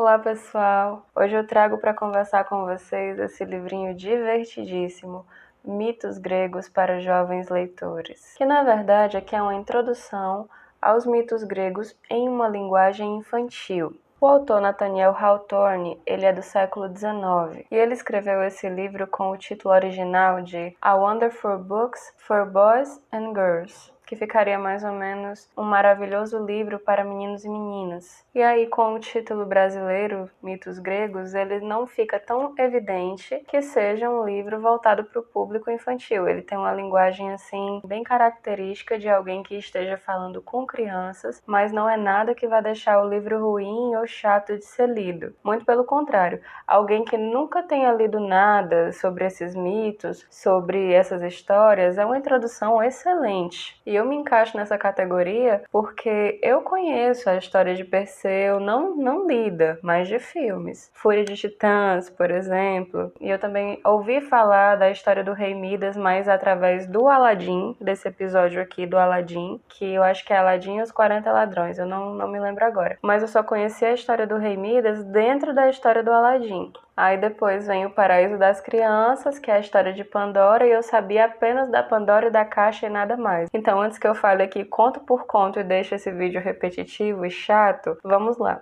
Olá pessoal, hoje eu trago para conversar com vocês esse livrinho divertidíssimo, Mitos Gregos para Jovens Leitores, que na verdade aqui é uma introdução aos mitos gregos em uma linguagem infantil. O autor Nathaniel Hawthorne, ele é do século XIX, e ele escreveu esse livro com o título original de A Wonderful Books for Boys and Girls, que ficaria mais ou menos um maravilhoso livro para meninos e meninas. E aí, com o título brasileiro, Mitos Gregos, ele não fica tão evidente que seja um livro voltado para o público infantil. Ele tem uma linguagem, assim, bem característica de alguém que esteja falando com crianças, mas não é nada que vai deixar o livro ruim ou chato de ser lido. Muito pelo contrário, alguém que nunca tenha lido nada sobre esses mitos, sobre essas histórias, é uma introdução excelente. E eu me encaixo nessa categoria porque eu conheço a história de Perseu, não lida, mas de filmes. Fúria de Titãs, por exemplo. E eu também ouvi falar da história do Rei Midas, mas através do Aladim, desse episódio aqui do Aladim, que eu acho que é Aladim e os 40 Ladrões, eu não me lembro agora. Mas eu só conheci a história do Rei Midas dentro da história do Aladim. Aí depois vem o Paraíso das Crianças, que é a história de Pandora, e eu sabia apenas da Pandora e da caixa e nada mais. Então, antes que eu fale aqui conto por conto e deixe esse vídeo repetitivo e chato, vamos lá.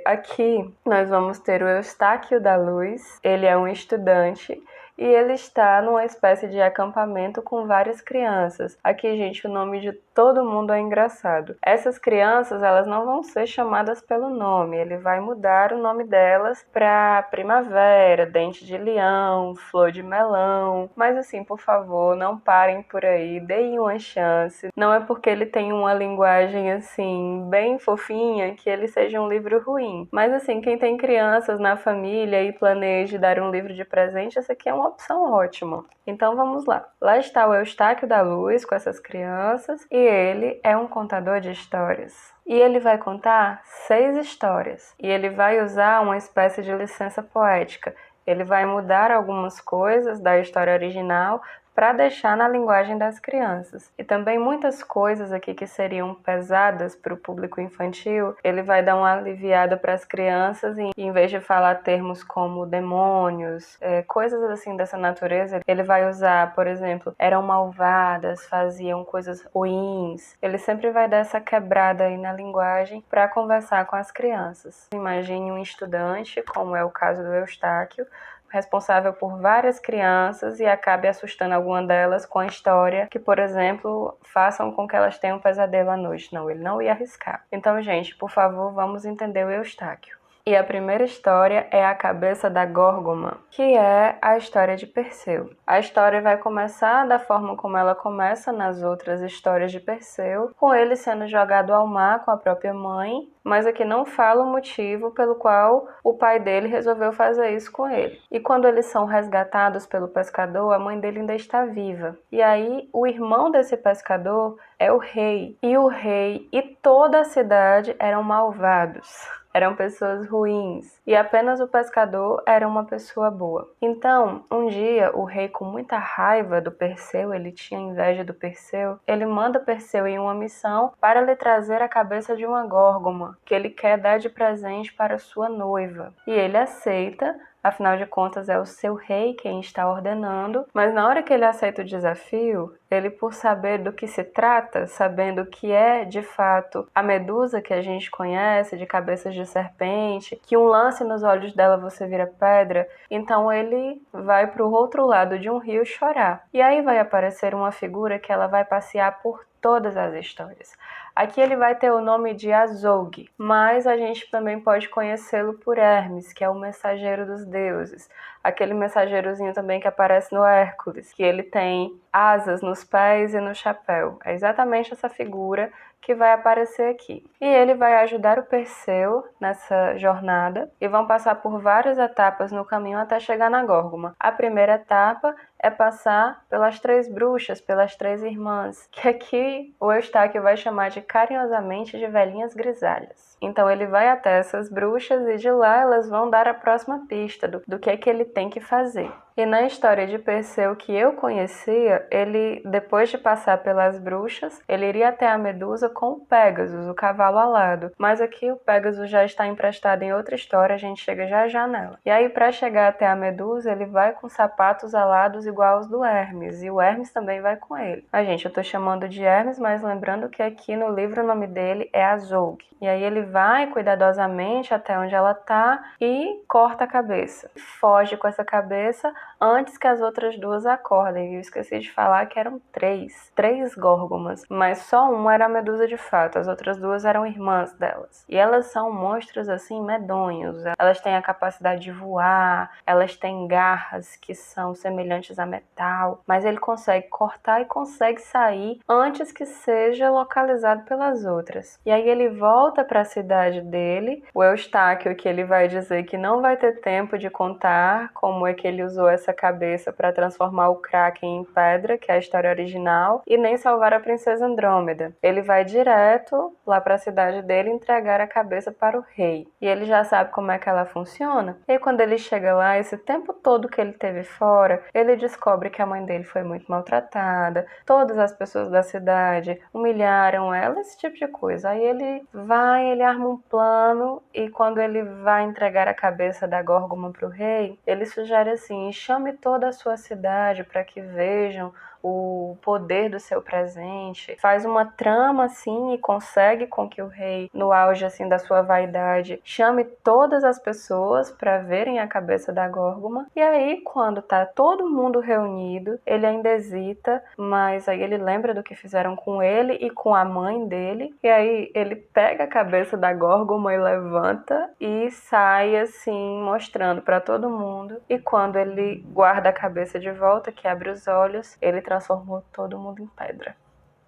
Aqui nós vamos ter o Eustáquio da Luz, ele é um estudante, e ele está numa espécie de acampamento com várias crianças. Aqui, gente, o nome de todo mundo é engraçado. Essas crianças, elas não vão ser chamadas pelo nome. Ele vai mudar o nome delas para Primavera, Dente de Leão, Flor de Melão. Mas assim, por favor, não parem por aí, deem uma chance. Não é porque ele tem uma linguagem assim, bem fofinha, que ele seja um livro ruim. Mas assim, quem tem crianças na família e planeja dar um livro de presente, essa aqui é uma opção ótima. Então vamos lá. Lá está o Eustáquio da Luz com essas crianças e ele é um contador de histórias. E ele vai contar 6 histórias. E ele vai usar uma espécie de licença poética. Ele vai mudar algumas coisas da história original para deixar na linguagem das crianças. E também muitas coisas aqui que seriam pesadas para o público infantil, ele vai dar uma aliviada para as crianças e em vez de falar termos como demônios, coisas assim dessa natureza, ele vai usar, por exemplo, eram malvadas, faziam coisas ruins. Ele sempre vai dar essa quebrada aí na linguagem para conversar com as crianças. Imagine um estudante, como é o caso do Eustáquio, responsável por várias crianças e acabe assustando alguma delas com a história que, por exemplo, façam com que elas tenham um pesadelo à noite. Não, ele não ia arriscar. Então, gente, por favor, vamos entender o Eustáquio. E a primeira história é A Cabeça da Górgoma, que é a história de Perseu. A história vai começar da forma como ela começa nas outras histórias de Perseu, com ele sendo jogado ao mar com a própria mãe, mas aqui não fala o motivo pelo qual o pai dele resolveu fazer isso com ele. E quando eles são resgatados pelo pescador, a mãe dele ainda está viva. E aí o irmão desse pescador é o rei. E o rei e toda a cidade eram malvados. Eram pessoas ruins, e apenas o pescador era uma pessoa boa. Então, um dia, o rei, com muita raiva do Perseu, ele tinha inveja do Perseu, ele manda Perseu em uma missão para lhe trazer a cabeça de uma górgoma, que ele quer dar de presente para sua noiva. E ele aceita. Afinal de contas, é o seu rei quem está ordenando, mas na hora que ele aceita o desafio, ele, por saber do que se trata, sabendo que é, de fato, a medusa que a gente conhece, de cabeças de serpente, que um lance nos olhos dela você vira pedra, então ele vai para o outro lado de um rio chorar. E aí vai aparecer uma figura que ela vai passear por todas as histórias. Aqui ele vai ter o nome de Azog, mas a gente também pode conhecê-lo por Hermes, que é o mensageiro dos deuses. Aquele mensageirozinho também que aparece no Hércules, que ele tem asas nos pés e no chapéu. É exatamente essa figura que vai aparecer aqui. E ele vai ajudar o Perseu nessa jornada e vão passar por várias etapas no caminho até chegar na Górgoma. A primeira etapa é passar pelas 3 bruxas, pelas 3 irmãs, que aqui o Eustáquio vai chamar de carinhosamente de velhinhas grisalhas. Então ele vai até essas bruxas e de lá elas vão dar a próxima pista do que é que ele tem que fazer. E na história de Perseu que eu conhecia, ele, depois de passar pelas bruxas, ele iria até a Medusa com o Pégasus, o cavalo alado. Mas aqui o Pégasus já está emprestado em outra história, a gente chega já já nela. E aí, para chegar até a Medusa, ele vai com sapatos alados igual aos do Hermes, e o Hermes também vai com ele. Gente, eu tô chamando de Hermes, mas lembrando que aqui no livro o nome dele é Azog. E aí ele vai cuidadosamente até onde ela tá e corta a cabeça. Foge com essa cabeça antes que as outras duas acordem. Eu esqueci de falar que eram três górgomas, mas só uma era a Medusa de fato, as outras duas eram irmãs delas. E elas são monstros assim medonhos. Elas têm a capacidade de voar, elas têm garras que são semelhantes a metal, mas ele consegue cortar e consegue sair antes que seja localizado pelas outras. E aí ele volta para a cidade dele, o Eustáquio, que ele vai dizer que não vai ter tempo de contar como é que ele usou essa cabeça para transformar o Kraken em pedra, que é a história original, e nem salvar a princesa Andrômeda. Ele vai direto lá para a cidade dele entregar a cabeça para o rei. E ele já sabe como é que ela funciona. E quando ele chega lá, esse tempo todo que ele teve fora, ele descobre que a mãe dele foi muito maltratada, todas as pessoas da cidade humilharam ela, esse tipo de coisa. Aí ele arma um plano e quando ele vai entregar a cabeça da Górgoma para o rei, ele sugere assim: chame toda a sua cidade para que vejam o poder do seu presente, faz uma trama assim e consegue com que o rei, no auge assim da sua vaidade, chame todas as pessoas para verem a cabeça da Górgoma. E aí, quando tá todo mundo reunido, ele ainda hesita, mas aí ele lembra do que fizeram com ele e com a mãe dele, e aí ele pega a cabeça da Górgoma e levanta e sai assim, mostrando para todo mundo. E quando ele guarda a cabeça de volta, que abre os olhos, ele transformou todo mundo em pedra.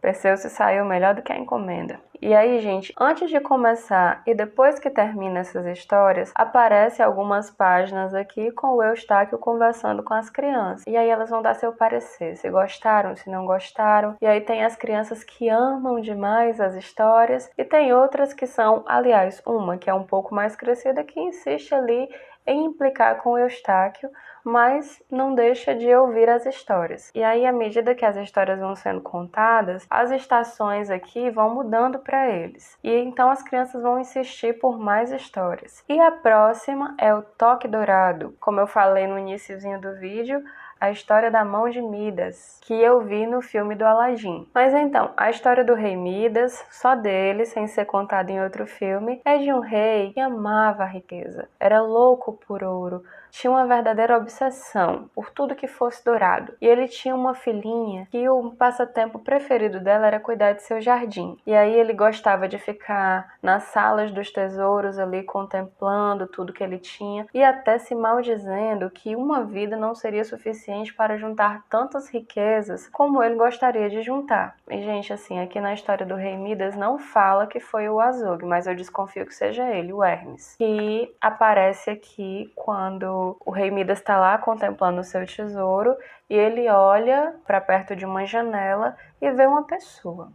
Perseu se saiu melhor do que a encomenda. E aí, gente, antes de começar e depois que termina essas histórias, aparece algumas páginas aqui com o Eustáquio conversando com as crianças. E aí elas vão dar seu parecer, se gostaram, se não gostaram. E aí tem as crianças que amam demais as histórias e tem outras que são, aliás, uma que é um pouco mais crescida que insiste ali em implicar com o Eustáquio, mas não deixa de ouvir as histórias. E aí, à medida que as histórias vão sendo contadas, as estações aqui vão mudando para eles. E então as crianças vão insistir por mais histórias. E a próxima é o Toque Dourado. Como eu falei no iniciozinho do vídeo, a história da mão de Midas, que eu vi no filme do Aladim. Mas então, a história do rei Midas, só dele, sem ser contada em outro filme, é de um rei que amava a riqueza. Era louco por ouro, tinha uma verdadeira obsessão por tudo que fosse dourado. E ele tinha uma filhinha que o passatempo preferido dela era cuidar de seu jardim. E aí ele gostava de ficar nas salas dos tesouros ali contemplando tudo que ele tinha e até se maldizendo que uma vida não seria suficiente para juntar tantas riquezas como ele gostaria de juntar. E gente, assim, aqui na história do rei Midas não fala que foi o Azog, mas eu desconfio que seja ele, o Hermes, que aparece aqui quando o rei Midas está lá contemplando o seu tesouro e ele olha para perto de uma janela e vê uma pessoa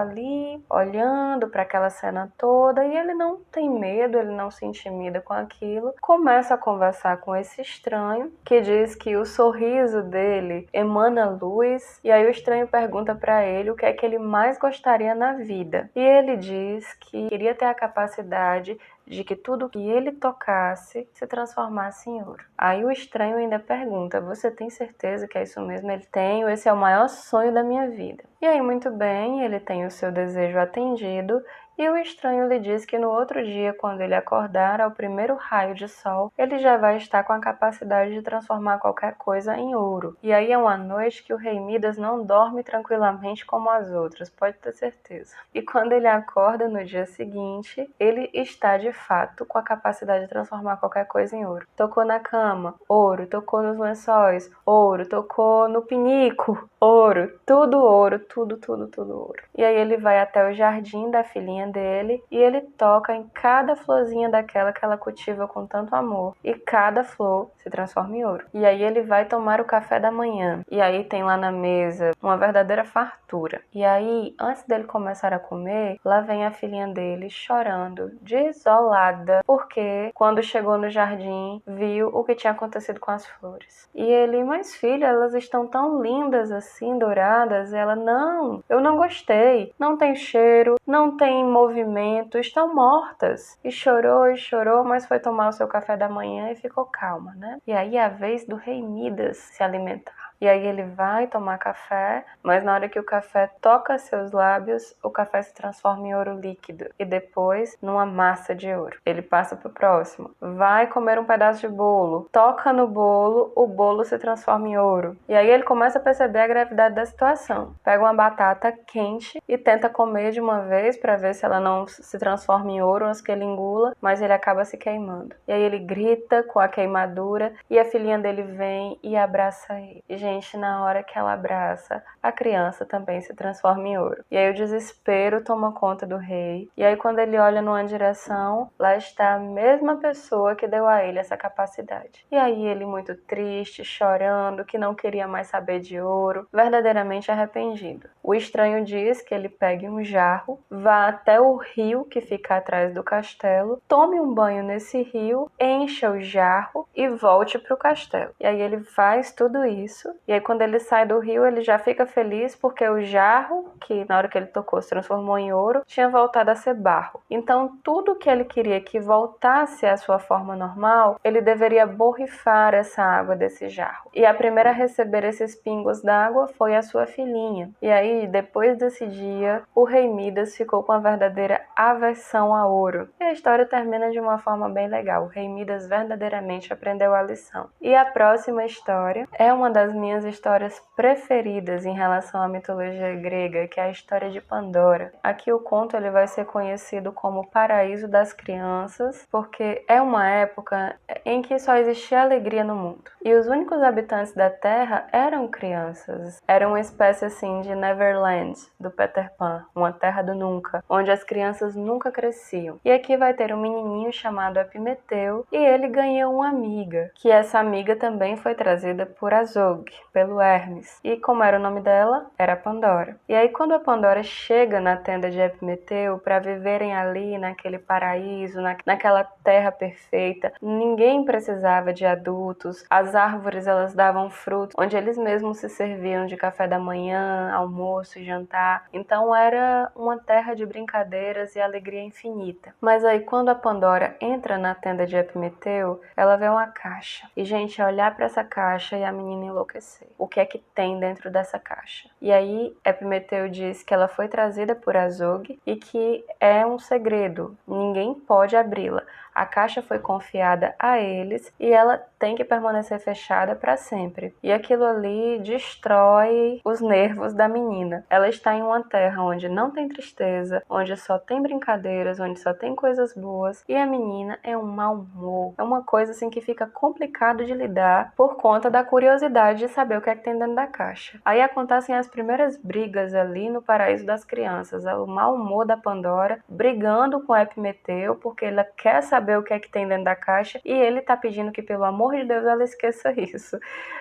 ali olhando para aquela cena toda e ele não tem medo, ele não se intimida com aquilo. Começa a conversar com esse estranho que diz que o sorriso dele emana luz e aí o estranho pergunta para ele o que é que ele mais gostaria na vida. E ele diz que queria ter a capacidade de que tudo que ele tocasse se transformasse em ouro. Aí o estranho ainda pergunta: você tem certeza que é isso mesmo? Ele tem, esse é o maior sonho da minha vida. E aí, muito bem, ele tem o seu desejo atendido e o estranho lhe diz que no outro dia, quando ele acordar ao primeiro raio de sol, ele já vai estar com a capacidade de transformar qualquer coisa em ouro. E aí é uma noite que o rei Midas não dorme tranquilamente como as outras, pode ter certeza. E quando ele acorda no dia seguinte, ele está de fato com a capacidade de transformar qualquer coisa em ouro. Tocou na cama, ouro. Tocou nos lençóis, ouro. Tocou no pinico, ouro. Tudo ouro, tudo ouro. E aí ele vai até o jardim da filhinha filhinha dele e ele toca em cada florzinha daquela que ela cultiva com tanto amor. E cada flor se transforma em ouro. E aí ele vai tomar o café da manhã. E aí tem lá na mesa uma verdadeira fartura. E aí, antes dele começar a comer, lá vem a filhinha dele chorando, desolada, porque quando chegou no jardim, viu o que tinha acontecido com as flores. E ele, mas filha, elas estão tão lindas assim, douradas. E ela, não, eu não gostei. Não tem cheiro, não tem movimento, estão mortas. E chorou, mas foi tomar o seu café da manhã e ficou calma, né? E aí é a vez do rei Midas se alimentar. E aí ele vai tomar café, mas na hora que o café toca seus lábios, o café se transforma em ouro líquido e depois numa massa de ouro. Ele passa pro próximo. Vai comer um pedaço de bolo. Toca no bolo, o bolo se transforma em ouro. E aí ele começa a perceber a gravidade da situação. Pega uma batata quente e tenta comer de uma vez para ver se ela não se transforma em ouro antes que ele engula, mas ele acaba se queimando. E aí ele grita com a queimadura e a filhinha dele vem e abraça ele. E, gente, na hora que ela abraça, a criança também se transforma em ouro. E aí o desespero toma conta do rei. E aí quando ele olha numa direção, lá está a mesma pessoa que deu a ele essa capacidade. E aí ele muito triste, chorando, que não queria mais saber de ouro, verdadeiramente arrependido. O estranho diz que ele pegue um jarro, vá até o rio que fica atrás do castelo, tome um banho nesse rio, encha o jarro e volte para o castelo. E aí ele faz tudo isso. E aí quando ele sai do rio, ele já fica feliz porque o jarro, que na hora que ele tocou se transformou em ouro, tinha voltado a ser barro. Então tudo que ele queria que voltasse à sua forma normal, ele deveria borrifar essa água desse jarro. E a primeira a receber esses pingos d'água foi a sua filhinha. E aí, depois desse dia, o rei Midas ficou com a verdadeira aversão a ouro. E a história termina de uma forma bem legal. O rei Midas verdadeiramente aprendeu a lição. E a próxima história é uma das minhas histórias preferidas em relação à mitologia grega, que é a história de Pandora. Aqui o conto ele vai ser conhecido como Paraíso das Crianças, porque é uma época em que só existia alegria no mundo. E os únicos habitantes da Terra eram crianças. Era uma espécie assim de Neverland, do Peter Pan, uma terra do nunca, onde as crianças nunca cresciam. E aqui vai ter um menininho chamado Epimeteu e ele ganhou uma amiga, que essa amiga também foi trazida por Azog, pelo Hermes. E como era o nome dela? Era Pandora. E aí quando a Pandora chega na tenda de Epimeteu para viverem ali naquele paraíso, naquela terra perfeita, ninguém precisava de adultos, as árvores elas davam frutos, onde eles mesmos se serviam de café da manhã, almoço e jantar. Então era uma terra de brincadeiras e alegria infinita. Mas aí quando a Pandora entra na tenda de Epimeteu, ela vê uma caixa. E gente, olhar para essa caixa e a menina enlouquecer. O que é que tem dentro dessa caixa? E aí Epimeteu diz que ela foi trazida por Azog e que é um segredo, ninguém pode abri-la. A caixa foi confiada a eles e ela tem que permanecer fechada para sempre. E aquilo ali destrói os nervos da menina. Ela está em uma terra onde não tem tristeza, onde só tem brincadeiras, onde só tem coisas boas. E a menina é um mau humor. É uma coisa assim que fica complicado de lidar por conta da curiosidade de saber o que é que tem dentro da caixa. Aí acontecem as primeiras brigas ali no Paraíso das Crianças. O mau humor da Pandora brigando com Epimeteu porque ela quer saber o que é que tem dentro da caixa e ele tá pedindo que, pelo amor de Deus, ela esqueça isso.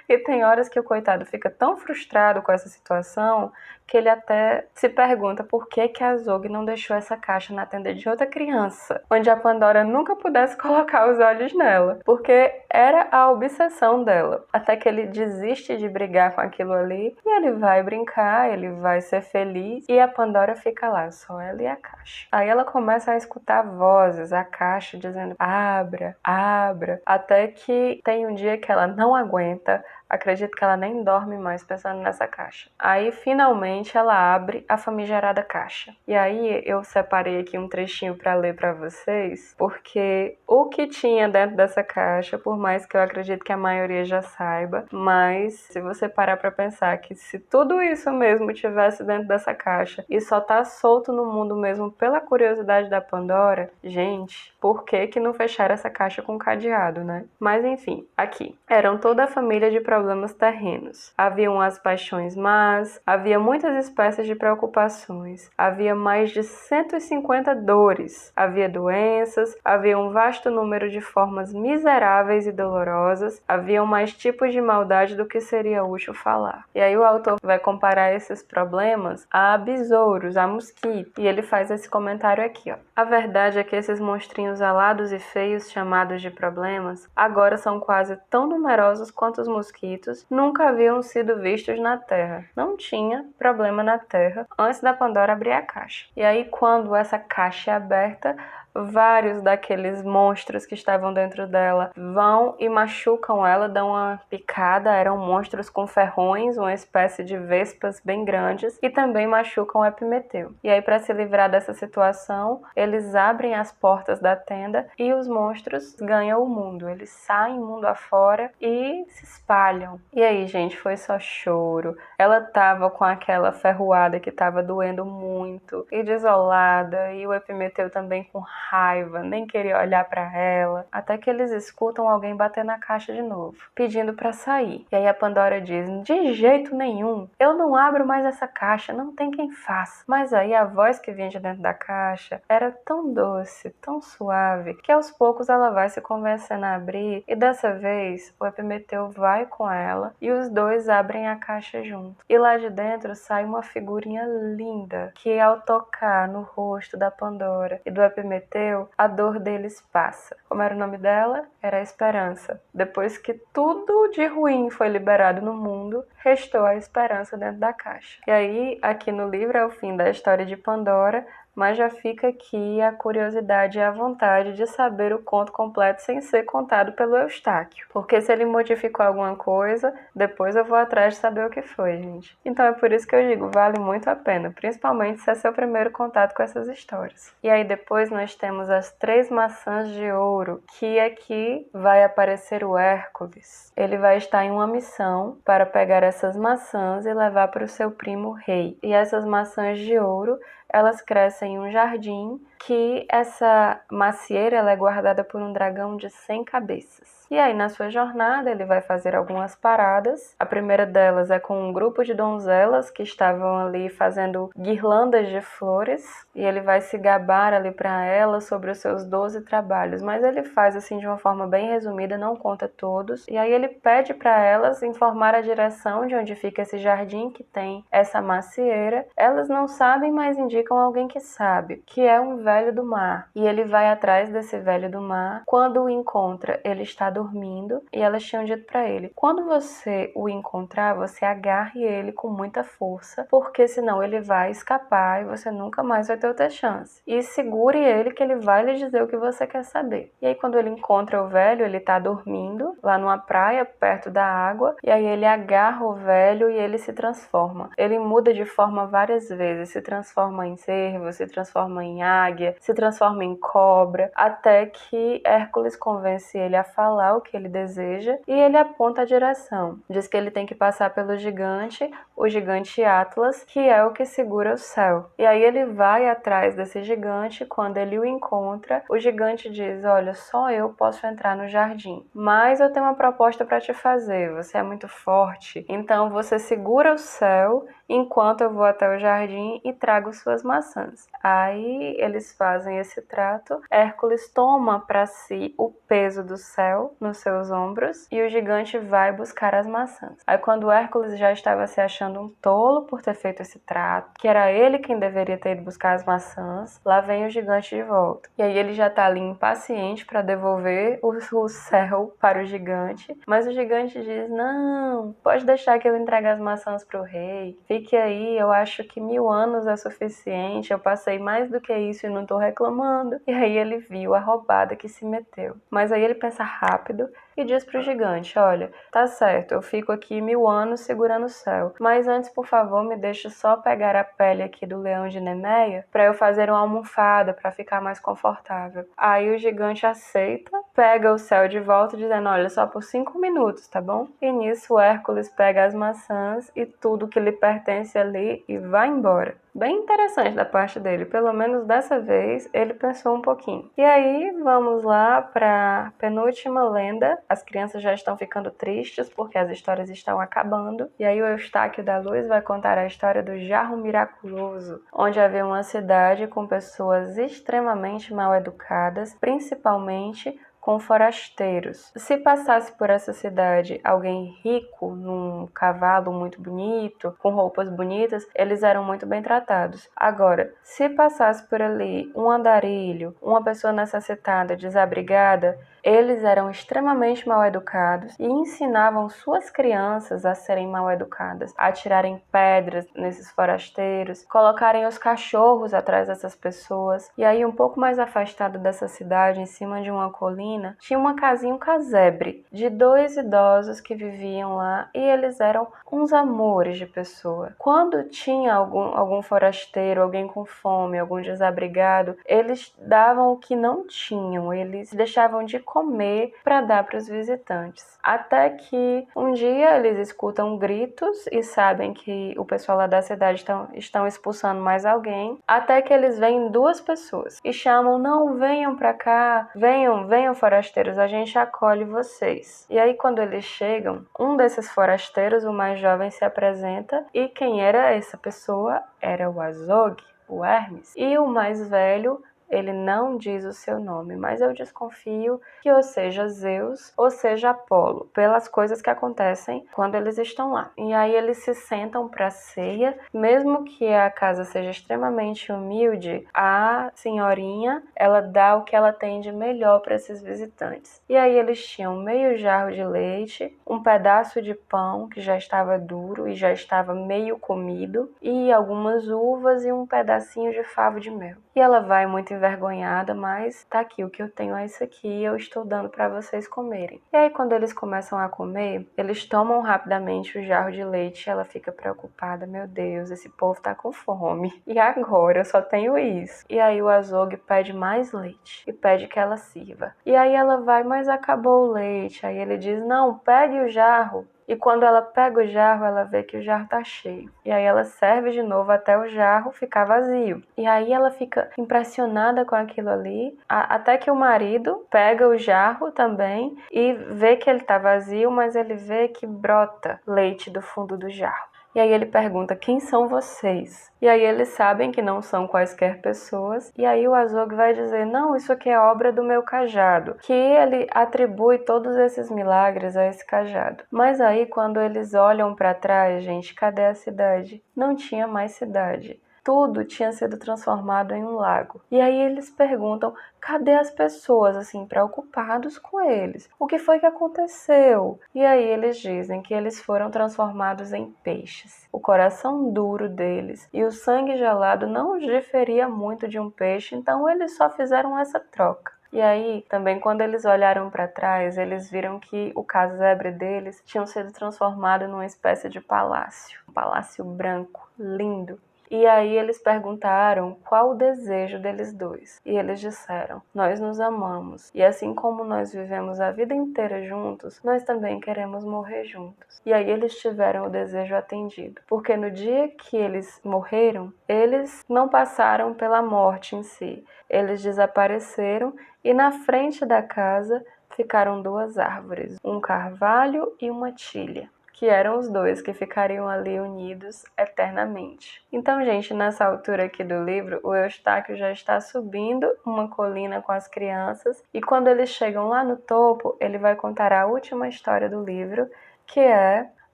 E tem horas que o coitado fica tão frustrado com essa situação que ele até se pergunta por que que a Azog não deixou essa caixa na tenda de outra criança, onde a Pandora nunca pudesse colocar os olhos nela, porque era a obsessão dela. Até que ele desiste de brigar com aquilo ali e ele vai brincar, ele vai ser feliz e a Pandora fica lá, só ela e a caixa. Aí ela começa a escutar vozes, a caixa dizendo abra, abra, até que tem um dia que ela não aguenta. Acredito que ela nem dorme mais pensando nessa caixa. Aí, finalmente, ela abre a famigerada caixa. E aí, eu separei aqui um trechinho para ler para vocês, porque o que tinha dentro dessa caixa, por mais que eu acredito que a maioria já saiba, mas se você parar para pensar que se tudo isso mesmo tivesse dentro dessa caixa e só tá solto no mundo mesmo pela curiosidade da Pandora, gente, por que que não fecharam essa caixa com cadeado, né? Mas enfim, aqui. Eram toda a família de problemas terrenos. Haviam as paixões más, havia muitas espécies de preocupações, havia mais de 150 dores, havia doenças, havia um vasto número de formas miseráveis e dolorosas, haviam mais tipos de maldade do que seria útil falar. E aí o autor vai comparar esses problemas a besouros, a mosquito, e ele faz esse comentário aqui, ó. A verdade é que esses monstrinhos alados e feios chamados de problemas agora são quase tão numerosos quanto os mosquitos nunca haviam sido vistos na Terra. Não tinha problema na Terra antes da Pandora abrir a caixa. E aí, quando essa caixa é aberta, vários daqueles monstros que estavam dentro dela vão e machucam ela, dão uma picada. Eram monstros com ferrões, uma espécie de vespas bem grandes, e também machucam o Epimeteu. E aí, para se livrar dessa situação, eles abrem as portas da tenda e os monstros ganham o mundo. Eles saem mundo afora e se espalham. E aí, gente, foi só choro. Ela tava com aquela ferroada que tava doendo muito e desolada, e o Epimeteu também com raiva, nem queria olhar para ela, até que eles escutam alguém bater na caixa de novo, pedindo para sair. E aí a Pandora diz: de jeito nenhum, eu não abro mais essa caixa, não tem quem faça. Mas aí a voz que vinha de dentro da caixa era tão doce, tão suave, que aos poucos ela vai se convencendo a abrir, e dessa vez o Epimeteu vai com ela e os dois abrem a caixa junto. E lá de dentro sai uma figurinha linda, que ao tocar no rosto da Pandora e do Epimeteu, a dor deles passa. Como era o nome dela? Era a Esperança. Depois que tudo de ruim foi liberado no mundo, restou a esperança dentro da caixa. E aí, aqui no livro é o fim da história de Pandora, mas já fica aqui a curiosidade e a vontade de saber o conto completo sem ser contado pelo Eustáquio. Porque se ele modificou alguma coisa, depois eu vou atrás de saber o que foi, gente. Então é por isso que eu digo, vale muito a pena, principalmente se é seu primeiro contato com essas histórias. E aí depois nós temos as 3 maçãs de ouro, que aqui vai aparecer o Hércules. Ele vai estar em uma missão para pegar essas maçãs e levar para o seu primo rei. E essas maçãs de ouro, elas crescem em um jardim, que essa macieira ela é guardada por um dragão de 100 cabeças. E aí, na sua jornada, ele vai fazer algumas paradas. A primeira delas é com um grupo de donzelas que estavam ali fazendo guirlandas de flores. E ele vai se gabar ali para elas sobre os seus 12 trabalhos. Mas ele faz assim de uma forma bem resumida, não conta todos. E aí ele pede para elas informar a direção de onde fica esse jardim que tem essa macieira. Elas não sabem, mas indicam alguém que sabe, que é um velho do mar. E ele vai atrás desse velho do mar. Quando o encontra, ele está dormindo, e elas tinham dito para ele: quando você o encontrar, você agarre ele com muita força, porque senão ele vai escapar e você nunca mais vai ter outra chance. E segure ele, que ele vai lhe dizer o que você quer saber. E aí quando ele encontra o velho, ele tá dormindo lá numa praia perto da água, e aí ele agarra o velho e ele se transforma. Ele muda de forma várias vezes, se transforma em cervo, se transforma em águia, se transforma em cobra, até que Hércules convence ele a falar o que ele deseja, e ele aponta a direção. Diz que ele tem que passar pelo gigante, o gigante Atlas, que é o que segura o céu. E aí ele vai atrás desse gigante. Quando ele o encontra, o gigante diz: olha, só eu posso entrar no jardim, mas eu tenho uma proposta para te fazer. Você é muito forte, então você segura o céu enquanto eu vou até o jardim e trago suas maçãs. Aí eles fazem esse trato. Hércules toma para si o peso do céu nos seus ombros e o gigante vai buscar as maçãs. Aí quando Hércules já estava se achando um tolo por ter feito esse trato, que era ele quem deveria ter ido buscar as maçãs, lá vem o gigante de volta. E aí ele já tá ali impaciente para devolver o céu para o gigante, mas o gigante diz: não, pode deixar que eu entregue as maçãs para o rei. Fique aí, eu acho que 1000 anos é suficiente, eu passei mais do que isso e não tô reclamando. E aí ele viu a roubada que se meteu. Mas aí ele pensa rápido e diz pro gigante: olha, tá certo, eu fico aqui 1000 anos segurando o céu, mas antes, por favor, me deixa só pegar a pele aqui do leão de Nemeia pra eu fazer uma almofada pra ficar mais confortável. Aí o gigante aceita, pega o céu de volta dizendo: olha, só por 5 minutos, tá bom? E nisso Hércules pega as maçãs e tudo que lhe pertence ali e vai embora. Bem interessante da parte dele, pelo menos dessa vez ele pensou um pouquinho. E aí vamos lá para a penúltima lenda. As crianças já estão ficando tristes porque as histórias estão acabando. E aí o Eustáquio da Luz vai contar a história do Jarro Miraculoso, onde havia uma cidade com pessoas extremamente mal educadas, principalmente com forasteiros. Se passasse por essa cidade alguém rico, num cavalo muito bonito, com roupas bonitas, eles eram muito bem tratados. Agora, se passasse por ali um andarilho, uma pessoa necessitada, desabrigada, eles eram extremamente mal educados e ensinavam suas crianças a serem mal educadas, a tirarem pedras nesses forasteiros, colocarem os cachorros atrás dessas pessoas. E aí, um pouco mais afastado dessa cidade, em cima de uma colina, tinha uma casinha, um casebre, de 2 idosos que viviam lá e eles eram uns amores de pessoa. Quando tinha algum forasteiro, alguém com fome, algum desabrigado, eles davam o que não tinham, eles deixavam de comer para dar para os visitantes. Até que um dia eles escutam gritos e sabem que o pessoal lá da cidade estão expulsando mais alguém, até que eles veem 2 pessoas e chamam: não, venham para cá, venham forasteiros, a gente acolhe vocês. E aí quando eles chegam, um desses forasteiros, o mais jovem, se apresenta e quem era essa pessoa? Era o Azog, o Hermes. E o mais velho, ele não diz o seu nome, mas eu desconfio que ou seja Zeus ou seja Apolo, pelas coisas que acontecem quando eles estão lá. E aí eles se sentam para ceia, mesmo que a casa seja extremamente humilde, a senhorinha, ela dá o que ela tem de melhor para esses visitantes. E aí eles tinham meio jarro de leite, um pedaço de pão que já estava duro e já estava meio comido, e algumas uvas e um pedacinho de favo de mel. E ela vai muito envergonhada, mas tá aqui, o que eu tenho é isso aqui, eu estou dando para vocês comerem. E aí quando eles começam a comer, eles tomam rapidamente o jarro de leite e ela fica preocupada: meu Deus, esse povo tá com fome. E agora eu só tenho isso. E aí o Azog pede mais leite e pede que ela sirva. E aí ela vai: mas acabou o leite. Aí ele diz: não, pegue o jarro. E quando ela pega o jarro, ela vê que o jarro tá cheio. E aí ela serve de novo até o jarro ficar vazio. E aí ela fica impressionada com aquilo ali, até que o marido pega o jarro também e vê que ele tá vazio, mas ele vê que brota leite do fundo do jarro. E aí ele pergunta: quem são vocês? E aí eles sabem que não são quaisquer pessoas. E aí o Azog vai dizer: não, isso aqui é obra do meu cajado. Que ele atribui todos esses milagres a esse cajado. Mas aí quando eles olham para trás, gente, cadê a cidade? Não tinha mais cidade. Tudo tinha sido transformado em um lago. E aí eles perguntam: cadê as pessoas, assim, preocupados com eles? O que foi que aconteceu? E aí eles dizem que eles foram transformados em peixes. O coração duro deles e o sangue gelado não diferia muito de um peixe, então eles só fizeram essa troca. E aí, também, quando eles olharam para trás, eles viram que o casebre deles tinha sido transformado numa espécie de palácio. Um palácio branco, lindo. E aí eles perguntaram qual o desejo deles dois. E eles disseram: nós nos amamos. E assim como nós vivemos a vida inteira juntos, nós também queremos morrer juntos. E aí eles tiveram o desejo atendido. Porque no dia que eles morreram, eles não passaram pela morte em si. Eles desapareceram e na frente da casa ficaram 2 árvores, um carvalho e uma tilha, que eram os 2 que ficariam ali unidos eternamente. Então, gente, nessa altura aqui do livro, o Eustáquio já está subindo uma colina com as crianças e quando eles chegam lá no topo, ele vai contar a última história do livro, que é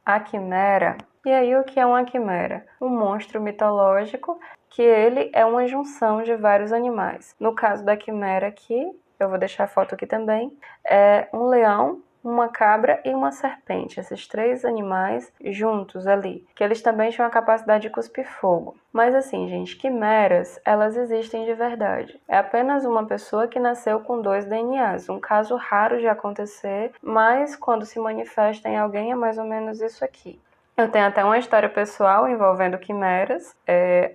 a Quimera. E aí, o que é uma quimera? Um monstro mitológico que ele é uma junção de vários animais. No caso da quimera aqui, eu vou deixar a foto aqui também, é um leão, uma cabra e uma serpente, esses 3 animais juntos ali, que eles também tinham a capacidade de cuspir fogo. Mas assim, gente, quimeras, elas existem de verdade. É apenas uma pessoa que nasceu com 2 DNAs, um caso raro de acontecer, mas quando se manifesta em alguém é mais ou menos isso aqui. Eu tenho até uma história pessoal envolvendo quimeras.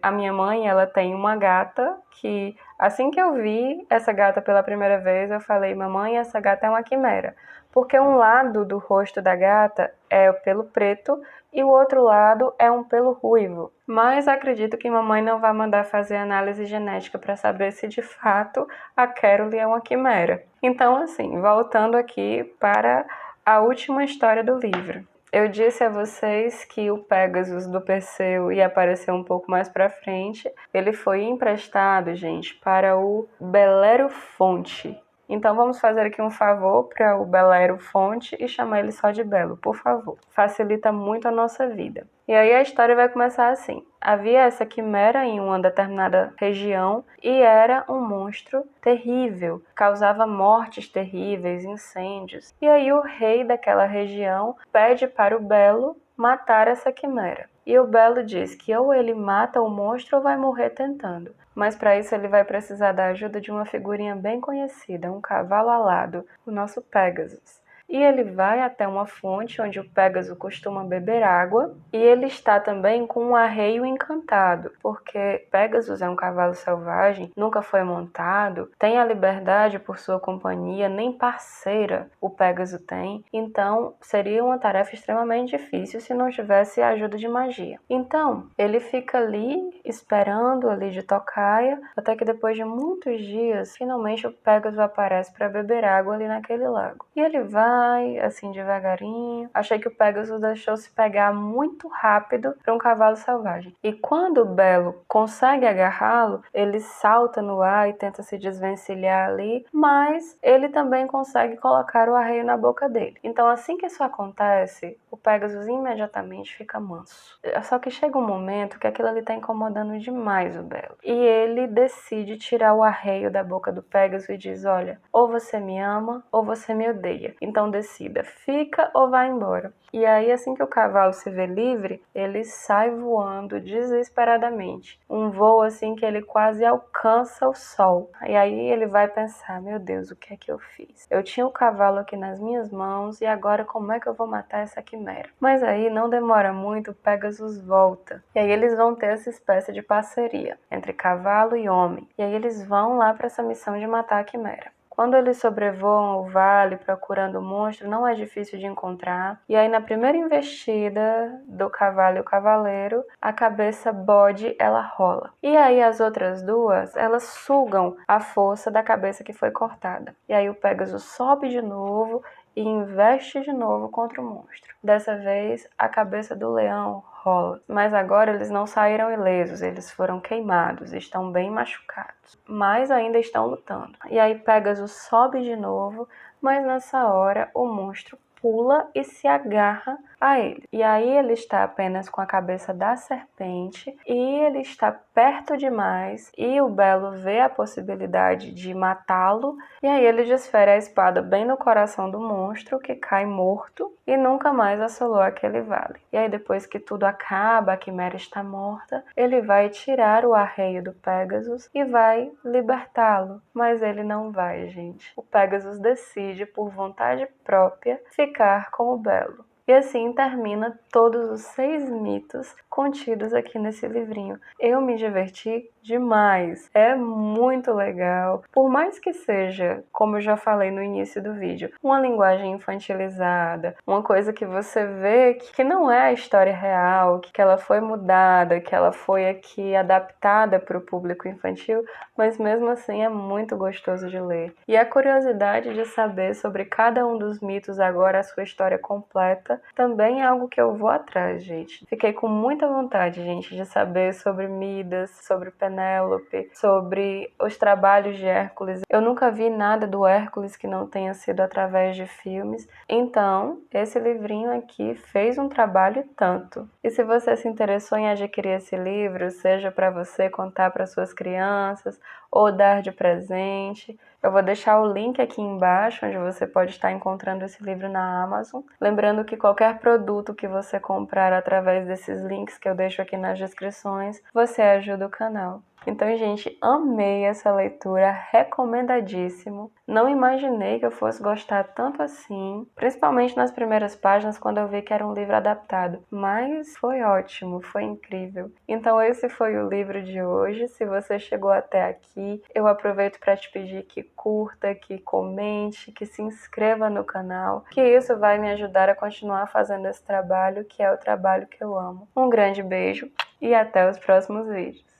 A minha mãe, ela tem uma gata que, assim que eu vi essa gata pela primeira vez, eu falei, mamãe, essa gata é uma quimera. Porque um lado do rosto da gata é o pelo preto e o outro lado é um pelo ruivo. Mas acredito que mamãe não vai mandar fazer análise genética para saber se de fato a Carole é uma quimera. Então, assim, voltando aqui para a última história do livro. Eu disse a vocês que o Pegasus do Perseu ia aparecer um pouco mais pra frente. Ele foi emprestado, gente, para o Belerofonte. Então vamos fazer aqui um favor para o Belerofonte e chamar ele só de Belo, por favor. Facilita muito a nossa vida. E aí a história vai começar assim. Havia essa quimera em uma determinada região e era um monstro terrível, causava mortes terríveis, incêndios. E aí o rei daquela região pede para o Belo matar essa quimera. E o Belo diz que ou ele mata o monstro ou vai morrer tentando. Mas para isso ele vai precisar da ajuda de uma figurinha bem conhecida, um cavalo alado, o nosso Pegasus. E ele vai até uma fonte onde o Pégaso costuma beber água, e ele está também com um arreio encantado, porque Pégasus é um cavalo selvagem, nunca foi montado, tem a liberdade por sua companhia, nem parceira o Pégaso tem, então seria uma tarefa extremamente difícil se não tivesse a ajuda de magia. Então, ele fica ali, esperando ali de tocaia, até que depois de muitos dias, finalmente o Pégaso aparece para beber água ali naquele lago. E ele vai assim devagarinho. Achei que o Pégasus deixou-se pegar muito rápido para um cavalo selvagem. E quando o Belo consegue agarrá-lo, ele salta no ar e tenta se desvencilhar ali, mas ele também consegue colocar o arreio na boca dele. Então, assim que isso acontece, o Pégasus imediatamente fica manso. Só que chega um momento que aquilo ali está incomodando demais o Belo. E ele decide tirar o arreio da boca do Pégasus e diz, olha, ou você me ama ou você me odeia. Então decida, fica ou vai embora. E aí, assim que o cavalo se vê livre, ele sai voando desesperadamente. Um voo assim que ele quase alcança o sol. E aí ele vai pensar, meu Deus, o que é que eu fiz? Eu tinha o cavalo aqui nas minhas mãos e agora como é que eu vou matar essa quimera? Mas aí não demora muito, o Pégasus volta. E aí eles vão ter essa espécie de parceria entre cavalo e homem. E aí eles vão lá para essa missão de matar a quimera. Quando eles sobrevoam o vale procurando o monstro, não é difícil de encontrar. E aí, na primeira investida do cavalo e o cavaleiro, a cabeça bode, ela rola. E aí, as outras duas, elas sugam a força da cabeça que foi cortada. E aí, o Pégasus sobe de novo e investe de novo contra o monstro. Dessa vez, a cabeça do leão rola. Mas agora eles não saíram ilesos, eles foram queimados, estão bem machucados. Mas ainda estão lutando. E aí Pégasus sobe de novo, mas nessa hora o monstro pula e se agarra a ele. E aí ele está apenas com a cabeça da serpente e ele está perto demais e o Belo vê a possibilidade de matá-lo e aí ele desfere a espada bem no coração do monstro, que cai morto e nunca mais assolou aquele vale. E aí depois que tudo acaba, a quimera está morta, ele vai tirar o arreio do Pégasus e vai libertá-lo. Mas ele não vai, gente. O Pégasus decide, por vontade própria, ficar com o Belo. E assim termina todos os 6 mitos contidos aqui nesse livrinho. Eu me diverti demais, é muito legal. Por mais que seja, como eu já falei no início do vídeo, uma linguagem infantilizada, uma coisa que você vê que não é a história real, que ela foi mudada, que ela foi aqui adaptada para o público infantil, mas mesmo assim é muito gostoso de ler. E a curiosidade de saber sobre cada um dos mitos agora, a sua história completa, também é algo que eu vou atrás, gente. Fiquei com muita vontade, gente, de saber sobre Midas, sobre Penélope, sobre os trabalhos de Hércules. Eu nunca vi nada do Hércules que não tenha sido através de filmes. Então, esse livrinho aqui fez um trabalho e tanto. E se você se interessou em adquirir esse livro, seja para você contar para suas crianças ou dar de presente, eu vou deixar o link aqui embaixo, onde você pode estar encontrando esse livro na Amazon. Lembrando que qualquer produto que você comprar através desses links que eu deixo aqui nas descrições, você ajuda o canal. Então, gente, amei essa leitura, recomendadíssimo. Não imaginei que eu fosse gostar tanto assim, principalmente nas primeiras páginas, quando eu vi que era um livro adaptado. Mas foi ótimo, foi incrível. Então, esse foi o livro de hoje. Se você chegou até aqui, eu aproveito para te pedir que curta, que comente, que se inscreva no canal, que isso vai me ajudar a continuar fazendo esse trabalho, que é o trabalho que eu amo. Um grande beijo e até os próximos vídeos.